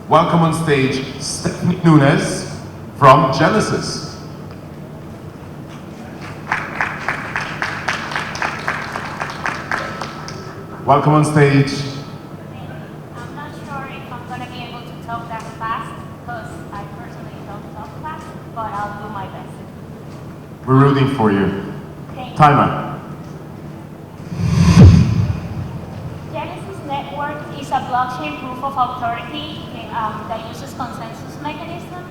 welcome on stage Stephanie Nunes from Genesis. Welcome on stage. I'm not sure if I'm going to be able to talk that fast because I personally don't talk fast, but I'll do my best. We're rooting for you. Timer. Genesis Network is a blockchain proof of authority that uses consensus mechanism.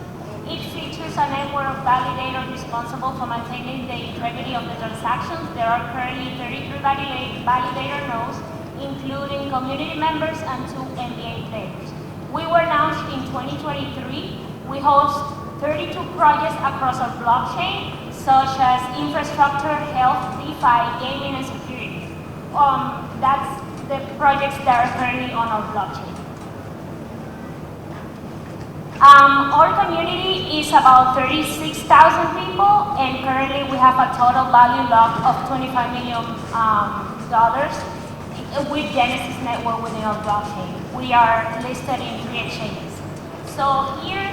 It features a network of validators responsible for maintaining the integrity of the transactions. There are currently 33 validator nodes, including community members and 2 NBA players. We were launched in 2023. We host 32 projects across our blockchain, such as infrastructure, health, DeFi, gaming, and security. That's the projects that are currently on our blockchain. Our community is about 36,000 people, and currently we have a total value lock of $25 million with Genesis Network within our blockchain. We are listed in 3 exchanges. So here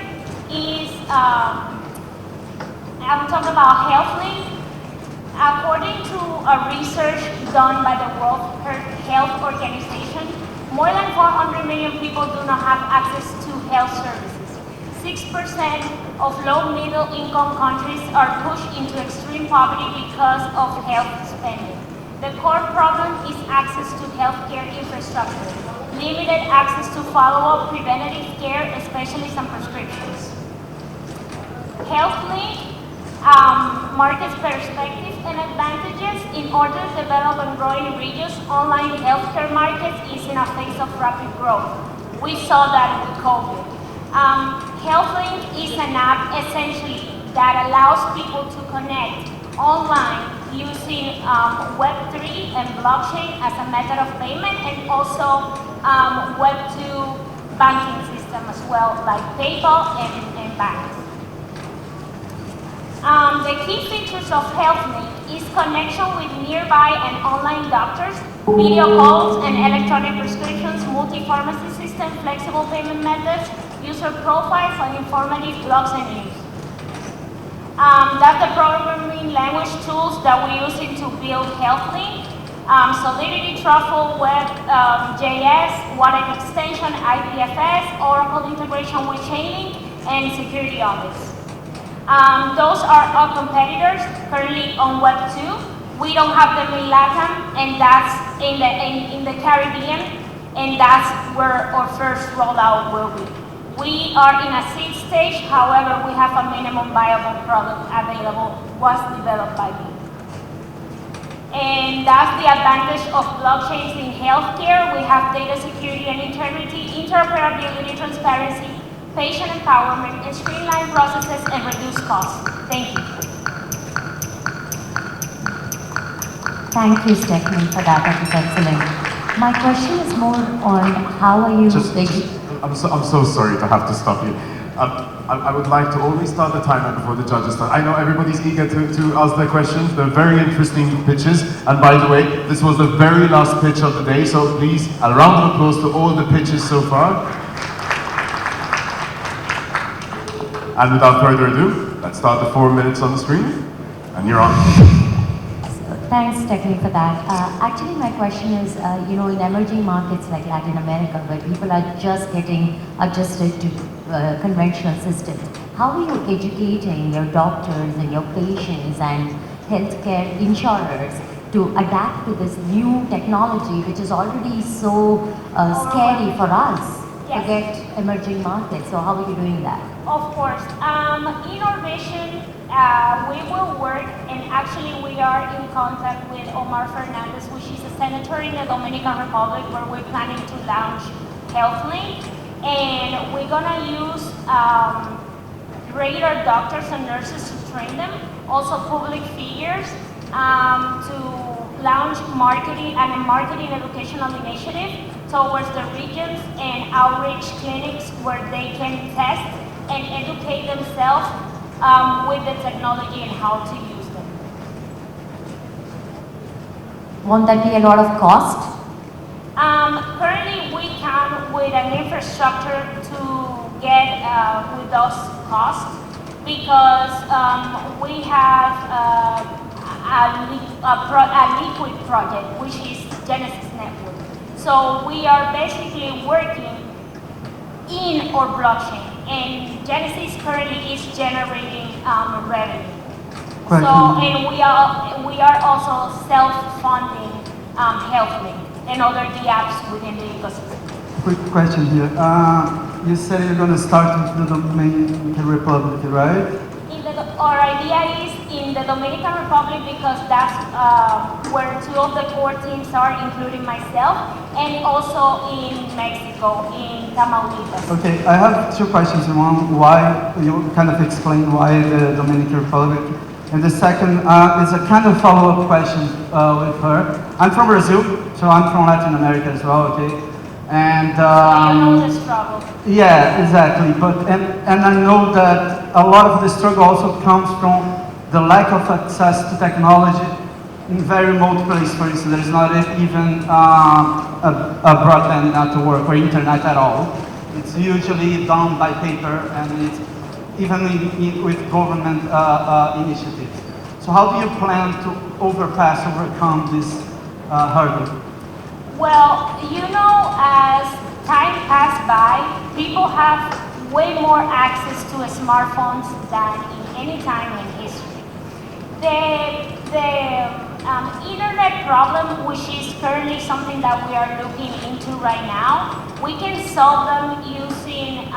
is, I'm talking about HealthLink. According to a research done by the World Health Organization, more than 400 million people do not have access to health services. 6% of low-middle income countries are pushed into extreme poverty because of health spending. The core problem is access to healthcare infrastructure, limited access to follow-up preventative care, especially some prescriptions. HealthLink markets perspectives and advantages. In order to develop and grow in regions, online healthcare markets is in a phase of rapid growth. We saw that with COVID. HealthLink is an app essentially that allows people to connect online using Web3 and blockchain as a method of payment, and also Web2 banking system as well, like PayPal and banks. The key features of HealthLink is connection with nearby and online doctors, video calls and electronic prescriptions, multi-pharmacy system, flexible payment methods, user profiles, and informative blogs and news. That's the programming language tools that we use to build HealthLink. Solidity, Truffle, Web.js, Wallet extension, IPFS, Oracle integration with Chainlink, and security audits. Those are our competitors currently on Web2. We don't have them in LATAM, and that's in the Caribbean, and that's where our first rollout will be. We are in a seed stage, however, we have a minimum viable product available, was developed by me. And that's the advantage of blockchains in healthcare. We have data security and integrity, interoperability, transparency, patient empowerment, and streamlined processes and reduce costs. Thank you. Thank you, Stephanie, for that. That was excellent. My question is more on how are you... I'm so sorry to have to stop you. I would like to always start the timer before the judges start. I know everybody's eager to ask their questions. They're very interesting pitches. And by the way, this was the very last pitch of the day, so please, a round of applause to all the pitches so far. And without further ado, let's start the 4 minutes on the screen. And you're on. Thanks, Stephanie, for that. Actually, my question is, in emerging markets like Latin America, where people are just getting adjusted to conventional systems, how are you educating your doctors and your patients and healthcare insurers to adapt to this new technology, which is already so scary for us to get emerging markets? So how are you doing that? Of course. In our vision, we will work, and actually we are in contact with Omar Fernandez, which is a senator in the Dominican Republic, where we're planning to launch HealthLink. And we're gonna use regular doctors and nurses to train them, also public figures, to launch marketing educational initiative towards the regions and outreach clinics where they can test and educate themselves with the technology and how to use them. Won't that be a lot of cost? Currently, we come with an infrastructure to get with those costs because we have a liquid project, which is Genesis Network. So we are basically working in our blockchain, and Genesis currently is generating revenue. Question. So, and we are also self-funding HealthLink and other apps within the ecosystem. Quick question here. You said you're going to start with the Dominican Republic, right? Our idea is in the Dominican Republic because that's where two of the core teams are, including myself, and also in Mexico, in Tamaulipas. Okay, I have two questions. One, why, you kind of explain why the Dominican Republic. And the second is a kind of follow-up question with her. I'm from Brazil, so I'm from Latin America as well, okay? And You know the struggle. yeah, exactly. But and I know that a lot of the struggle also comes from the lack of access to technology in very remote places. For instance, there is not even a broadband network or internet at all. It's usually done by paper, and it's even with government initiatives. So how do you plan to overcome this hurdle? Well, you know, as time passed by, people have way more access to smartphones than in any time in history. The internet problem, which is currently something that we are looking into right now, we can solve them using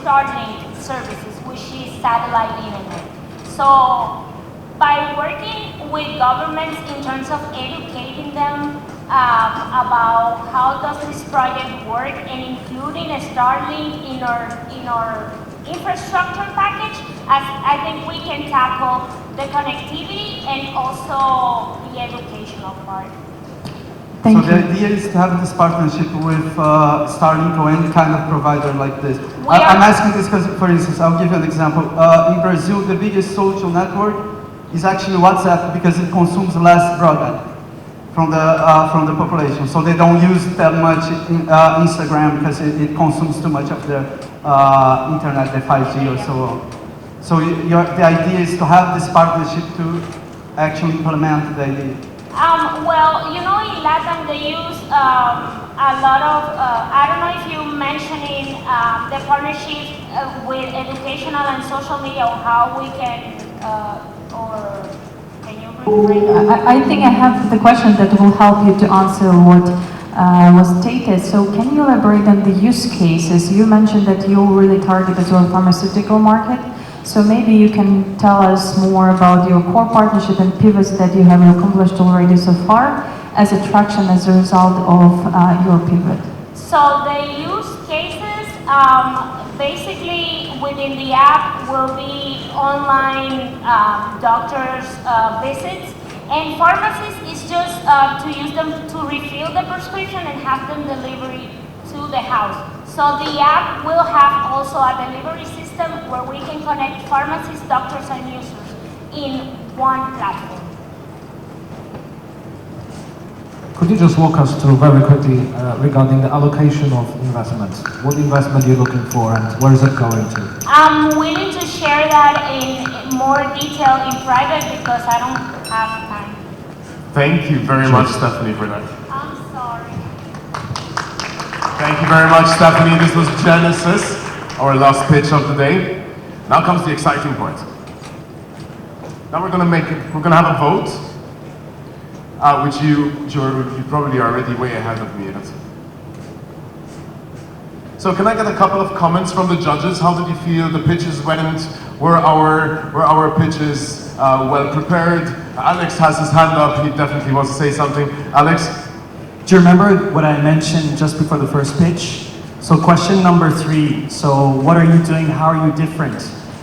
Starlink services, which is satellite internet. So by working with governments in terms of educating them about how does this project work and including a Starlink in our infrastructure package, I think we can tackle the connectivity and also the educational part. So the idea is to have this partnership with Starlink or any kind of provider like this. I'm asking this because, for instance, I'll give you an example. In Brazil, the biggest social network is actually WhatsApp because it consumes less broadband from the population. So they don't use that much Instagram because it consumes too much of their internet, the 5G or so on. So the idea is to have this partnership to actually implement the idea. Well, you know, in Latin they use a lot of, I don't know if you mentioning the partnership with educational and social media or how we can, or can you rephrase that? I think I have the question that will help you to answer what was stated. So can you elaborate on the use cases? You mentioned that you really target as well pharmaceutical market. So maybe you can tell us more about your core partnership and pivots that you have accomplished already so far as a traction as a result of your pivot. So the use cases, basically within the app will be online doctors' visits, and pharmacies is just to use them to refill the prescription and have them delivery to the house. So the app will have also a delivery system where we can connect pharmacists, doctors, and users in one platform. Could you just walk us through very quickly regarding the allocation of investments? What investment are you looking for and where is it going to? I'm willing to share that in more detail in private because I don't have time. Thank you very much, Stephanie, for that. I'm sorry. Thank you very much, Stephanie. This was Genesis, our last pitch of the day. Now comes the exciting part. Now we're gonna have a vote, which you probably are already way ahead of me at. So can I get a couple of comments from the judges? How did you feel the pitches went? Were our pitches well prepared? Alex has his hand up. He definitely wants to say something. Alex? Do you remember what I mentioned just before the first pitch? So question number 3, so what are you doing, how are you different?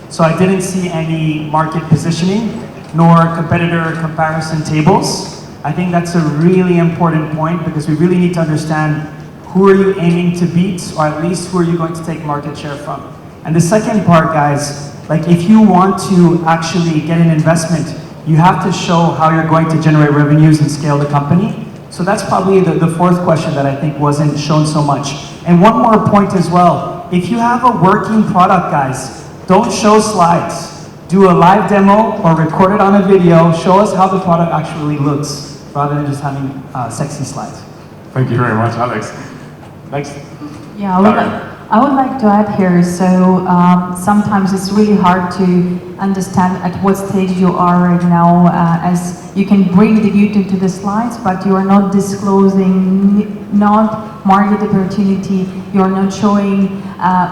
So I didn't see any market positioning, nor competitor comparison tables. I think that's a really important point because we really need to understand who are you aiming to beat, or at least who are you going to take market share from. And the second part, guys, like if you want to actually get an investment, you have to show how you're going to generate revenues and scale the company. So that's probably the fourth question that I think wasn't shown so much. And one more point as well. If you have a working product, guys, don't show slides. Do a live demo or record it on a video. Show us how the product actually looks rather than just having sexy slides. Thank you very much, Alex. Next. Yeah, I would like to add here, so sometimes it's really hard to understand at what stage you are right now, as you can bring the beauty to the slides, but you are not disclosing, not market opportunity, you are not showing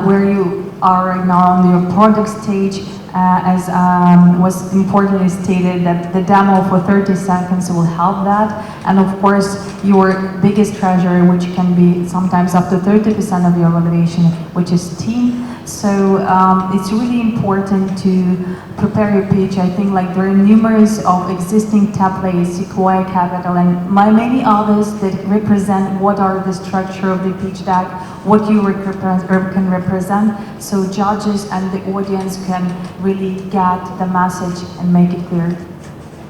where you are right now on your product stage, as was importantly stated that the demo for 30 seconds will help that, and of course your biggest treasure, which can be sometimes up to 30% of your valuation, which is team. So it's really important to prepare your pitch. I think like there are numerous of existing templates, Ikigai Capital, and many others that represent what are the structure of the pitch deck, what you can represent, so judges and the audience can really get the message and make it clear.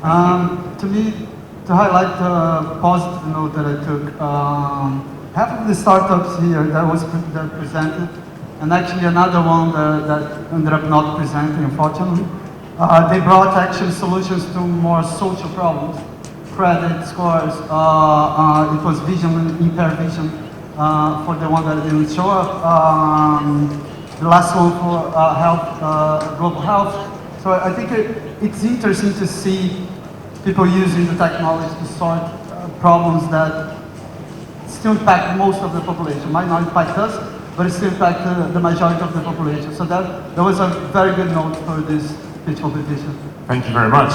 To me, to highlight the positive note that I took, half of the startups here that presented, and actually another one that ended up not presenting, unfortunately, they brought actually solutions to more social problems, credit scores, it was vision, impaired vision, for the one that didn't show up, the last one for health, global health. So I think it's interesting to see people using the technology to solve problems that still impact most of the population. Might not impact us, but it still impact the majority of the population. So that was a very good note for this pitch competition. Thank you very much.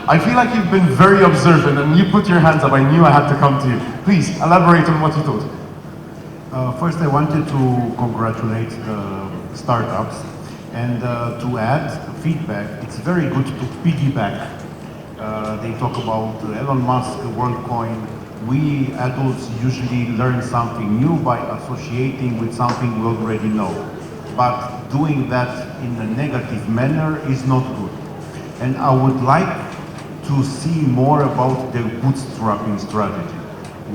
I feel like you've been very observant and you put your hands up. I knew I had to come to you. Please elaborate on what you thought. First, I wanted to congratulate the startups and to add feedback. It's very good to piggyback. They talk about Elon Musk, WorldCoin. We adults usually learn something new by associating with something we already know. But doing that in a negative manner is not good. And I would like to see more about their bootstrapping strategy.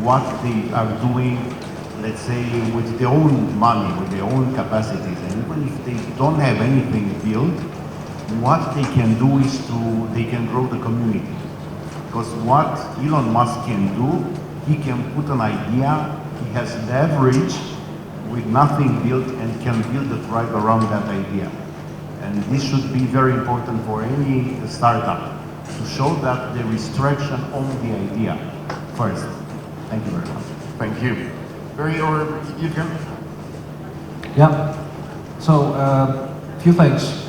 What they are doing, let's say, with their own money, with their own capacities. And even if they don't have anything built, what they can do is they can grow the community. Because what Elon Musk can do, he can put an idea, he has leverage with nothing built and can build a tribe around that idea. And this should be very important for any startup, to show that there is traction on the idea first. Thank you very much. Thank you. You can? Yeah. So, few things.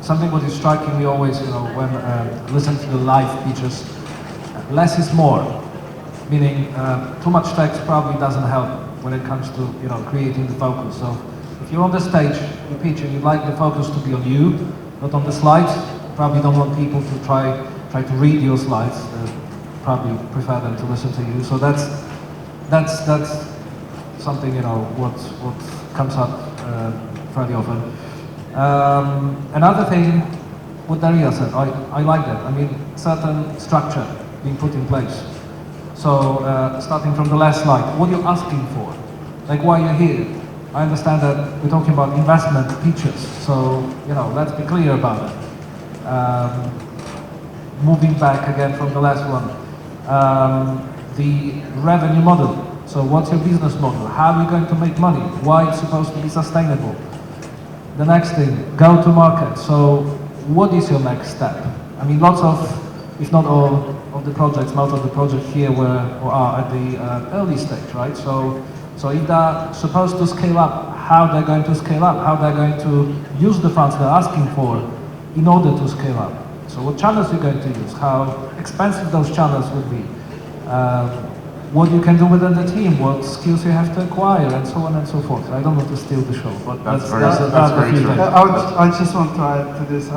Something what is striking me always, when listening to the live pitches, less is more. Meaning, too much text probably doesn't help when it comes to, creating the focus. So, if you're on the stage, you pitch and you'd like the focus to be on you, not on the slides, you probably don't want people to try to read your slides. Probably prefer them to listen to you. So that's something, what comes up fairly often. Another thing, what Dariia said, I like that. I mean, certain structure being put in place. So, starting from the last slide, what are you asking for? Like, why you're here? I understand that we're talking about investment pitches, so, let's be clear about it. Moving back again from the last one, the revenue model. So what's your business model? How are you going to make money? Why it's supposed to be sustainable? The next thing, go to market. So what is your next step? I mean, lots of, if not all of the projects, most of the projects here are at the early stage, right? So if they're supposed to scale up, how they're going to scale up, how they're going to use the funds they're asking for in order to scale up. So what channels you're going to use, how expensive those channels would be, what you can do within the team, what skills you have to acquire, and so on and so forth. I don't want to steal the show, but that's very true. I just want to add to this.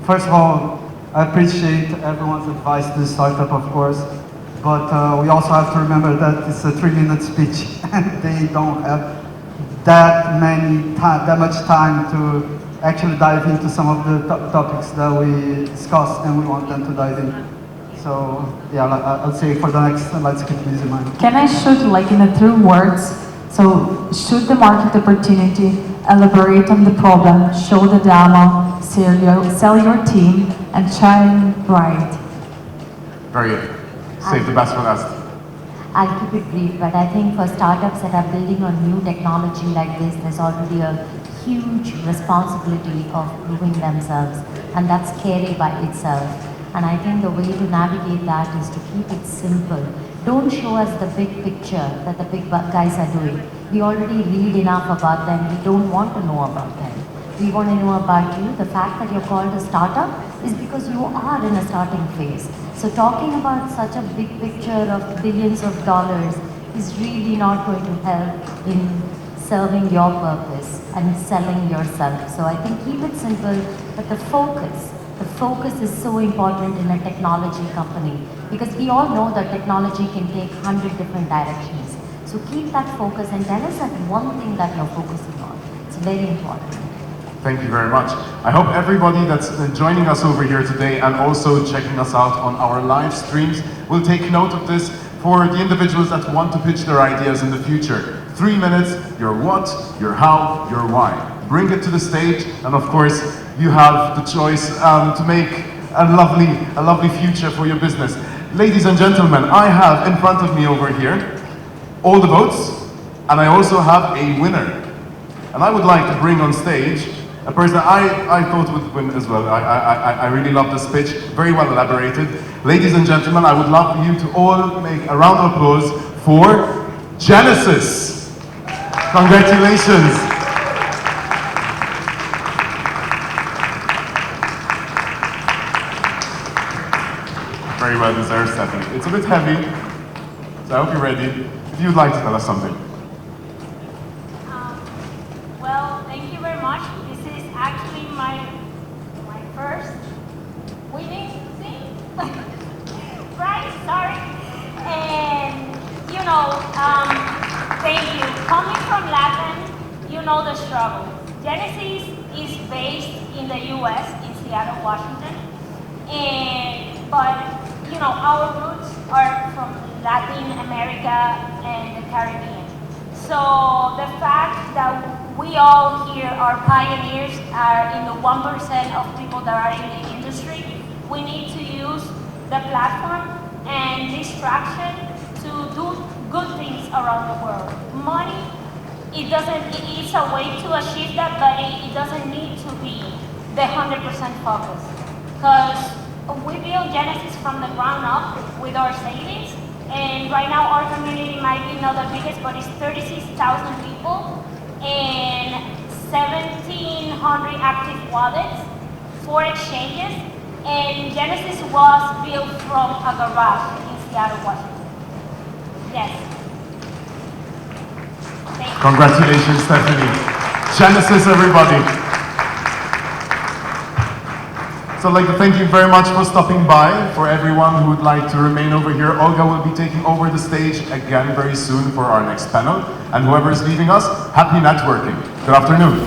First of all, I appreciate everyone's advice to the startup, of course, but we also have to remember that it's a 3-minute speech, and they don't have that much time to actually dive into some of the topics that we discussed, and we want them to dive in. So yeah, I'll say for the next, let's keep busy mind. Can I shoot like in a 3 words? So shoot the market opportunity, elaborate on the problem, show the demo, sell your team, and shine bright. Very good. Save the best for last. I'll keep it brief, but I think for startups that are building on new technology like this, there's already a huge responsibility of proving themselves, and that's scary by itself. And I think the way to navigate that is to keep it simple. Don't show us the big picture that the big guys are doing. We already read enough about them. We don't want to know about them. We want to know about you. The fact that you're called a startup is because you are in a starting phase. So talking about such a big picture of billions of dollars is really not going to help in serving your purpose and selling yourself. So I think keep it simple, but the focus is so important in a technology company, because we all know that technology can take 100 different directions. So keep that focus and tell us that one thing that you're focusing on. It's very important. Thank you very much. I hope everybody that's joining us over here today and also checking us out on our live streams will take note of this for the individuals that want to pitch their ideas in the future. 3 minutes, your what, your how, your why. Bring it to the stage, and of course, you have the choice to make a lovely future for your business. Ladies and gentlemen, I have in front of me over here all the votes, and I also have a winner. And I would like to bring on stage a person I thought would win as well. I really love this pitch, very well elaborated. Ladies and gentlemen, I would love for you to all make a round of applause for Genesis. Congratulations. Very well deserved, Stephanie. It's a bit heavy, so I hope you're ready. If you'd like to tell us something. Well, thank you very much. This is actually my first winning thing. Right? Sorry. And you know, thank you. Coming from Latin, you know the struggle. Genesis is based in the US, in Seattle, Washington. But you know, our roots are from Latin America and the Caribbean. So the fact that we all here are pioneers, are in the 1% of people that are in the industry, we need to use the platform and this traction to do good things around the world. Money, it is a way to achieve that, but it doesn't need to be the 100% focus. Because we built Genesis from the ground up with our savings, and right now our community might be not the biggest, but it's 36,000 people and 1,700 active wallets, 4 exchanges, and Genesis was built from a garage in Seattle, Washington. Yes. Thank you. Congratulations, Stephanie. Genesis, everybody. So I'd like to thank you very much for stopping by. For everyone who would like to remain over here, Olga will be taking over the stage again very soon for our next panel. And whoever is leaving us, happy networking. Good afternoon.